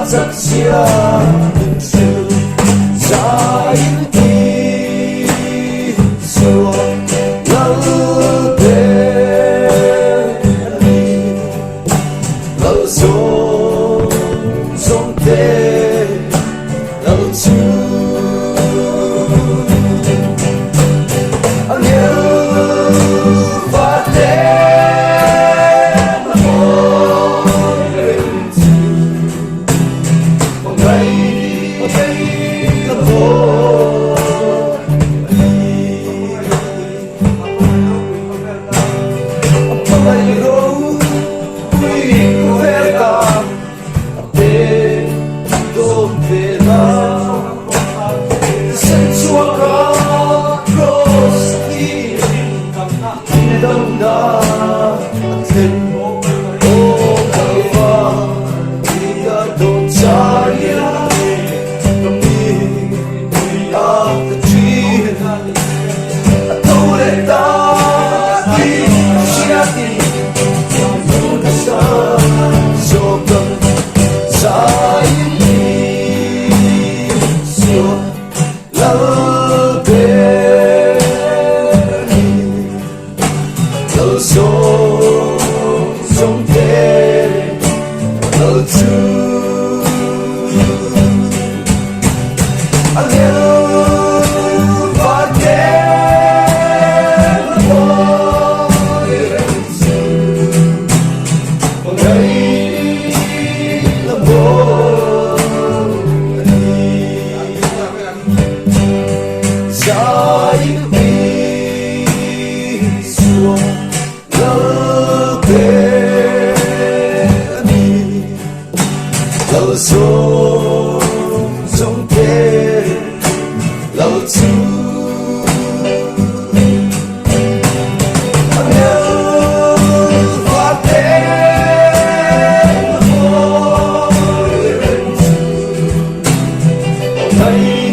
giấc chia từng chiều giá in đi xua lắng bên đi lỡ xuống xuống tê lỡ chú anh yêu và đêm mỗi hriltu một ngày là một ngày đâu quy khỏe cả bên đồn về là sen chúa có cross đi đông đá thêm ô cava đi cả đồn trái cầm đi à the tree đâu để ta đi chia đi những cái xa cho cần trái đi xưa lỡ bên lỡ sống thế lỡ chú anh yêu và đêm mỗi hriltu một ngày là một giá in đi xua lỡ bên đi lỡ sống thế lỡ chú anh yêu và đêm mỗi hriltu một ngày